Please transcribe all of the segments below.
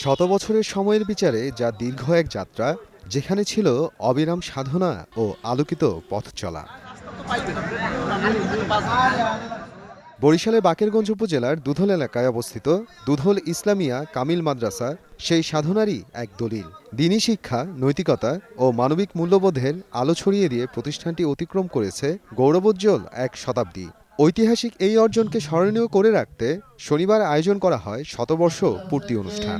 শত বছরের সময়ের বিচারে যা দীর্ঘ এক যাত্রা, যেখানে ছিল অবিরাম সাধনা ও আলোকিত পথ চলা। বরিশালের বাকেরগঞ্জ উপজেলার দুধল এলাকায় অবস্থিত দুধল ইসলামিয়া কামিল মাদ্রাসা সেই সাধনারই এক দলিল। দ্বীনি শিক্ষা, নৈতিকতা ও মানবিক মূল্যবোধের আলো ছড়িয়ে দিয়ে প্রতিষ্ঠানটি অতিক্রম করেছে গৌরবোজ্জ্বল এক শতাব্দী। ঐতিহাসিক এই অর্জনকে স্মরণীয় করে রাখতে শনিবার আয়োজন করা হয় শতবর্ষ পূর্তি অনুষ্ঠান।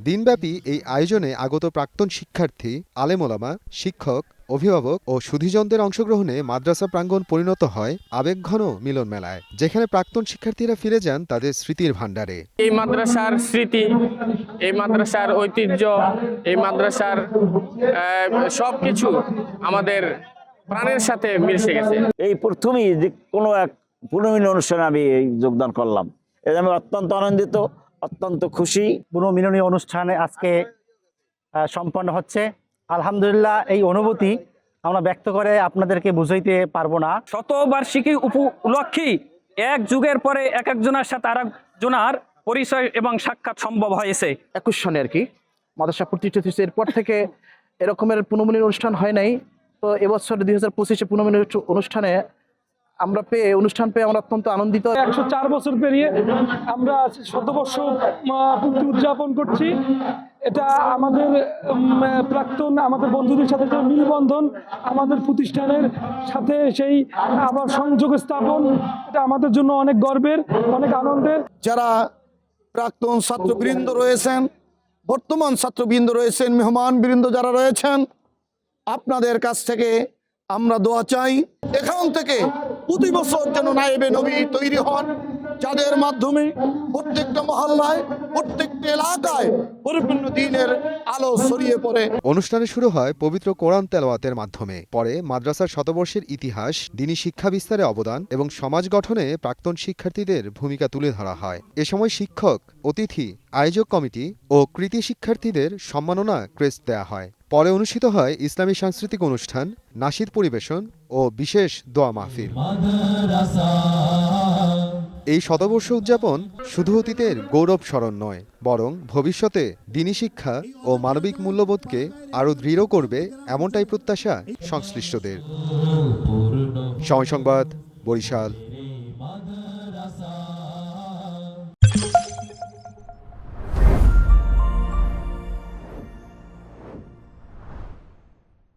দিনব্যাপী এই আয়োজনে আগত প্রাক্তন শিক্ষার্থী, আলেম ওলামা, শিক্ষক, অভিভাবক ও সুধীজনদের অংশগ্রহণে মাদ্রাসা প্রাঙ্গণ পরিণত হয় আবেগঘন মিলন মেলায়, যেখানে প্রাক্তন শিক্ষার্থীরা ফিরে যান তাদের স্মৃতির ভাণ্ডারে। এই মাদ্রাসার স্মৃতি, এই মাদ্রাসার ঐতিহ্য, এই মাদ্রাসার সবকিছু আমাদের প্রাণের সাথে মিশে গেছে। এই প্রথমেই যে কোনো এক পুনর্মিলন অনুষ্ঠানে আমি যোগদান করলাম, এতে আমি অত্যন্ত আনন্দিত, অত্যন্ত খুশি। পুনর্মিলনী অনুষ্ঠানে আজকে সম্পন্ন হচ্ছে। আলহামদুলিল্লাহ, এই অনুভূতি আমরা ব্যক্ত করে আপনাদেরকে বুঝাইতে পারবো না। শতবার্ষিকী উপলক্ষে এক যুগের পরে এক একজনের সাথে আর একজনের পরিচয় এবং সাক্ষাৎ সম্ভব হয়েছে। 21 সনে আর কি মাদ্রাসা প্রতিষ্ঠিত হয়েছে। এরপর থেকে এরকমের পুনর্মিলনী অনুষ্ঠান হয় নাই। তো এবছর 2025-এ পুনর্মিলনী অনুষ্ঠানে অনুষ্ঠান পেয়ে আমরা অত্যন্ত আনন্দিত। 104 বছর পেরিয়ে আমরা শতবর্ষ পূর্তি উদযাপন করছি। এটা আমাদের প্রাক্তন আমাদের বন্ধুদের সাথে যে মিলবন্ধন, আমাদের প্রতিষ্ঠানের সাথে সেই আবার সংযোগ স্থাপন, এটা আমাদের জন্য অনেক গর্বের, অনেক আনন্দের। যারা প্রাক্তন ছাত্রবৃন্দ রয়েছেন, বর্তমান ছাত্রবৃন্দ রয়েছেন, মেহমানবৃন্দ যারা রয়েছেন, আপনাদের কাছ থেকে আমরা দোয়া চাই এখান থেকে প্রতি বছর যেন নায়েবে নবী তৈরি হন, যাদের মাধ্যমে প্রত্যেকটা মহল্লায়, প্রত্যেকটা এলাকায় পরিপূর্ণ দ্বীনের আলো ছড়িয়ে পড়ে। অনুষ্ঠানে শুরু হয় পবিত্র কোরআন তেলাওয়াতের মাধ্যমে। পরে মাদ্রাসার শতবর্ষের ইতিহাস, দ্বীনি শিক্ষা বিস্তারে অবদান এবং সমাজ গঠনে প্রাক্তন শিক্ষার্থীদের ভূমিকা তুলে ধরা হয়। এ সময় শিক্ষক, অতিথি, আয়োজক কমিটি ও কৃতি শিক্ষার্থীদের সম্মাননা ক্রেস্ট দেয়া হয়। পরে অনুষ্ঠিত হয় ইসলামী সাংস্কৃতিক অনুষ্ঠান, নাশিদ পরিবেশন ও বিশেষ দোয়া মাহফিল। এই শতবর্ষ উদযাপন শুধু অতীতের গৌরব স্মরণ নয়, বরং ভবিষ্যতে দ্বীনি শিক্ষা ও মানবিক মূল্যবোধকে আরও দৃঢ় করবে, এমনটাই প্রত্যাশা সংশ্লিষ্টদের। সময় সংবাদ, বরিশাল।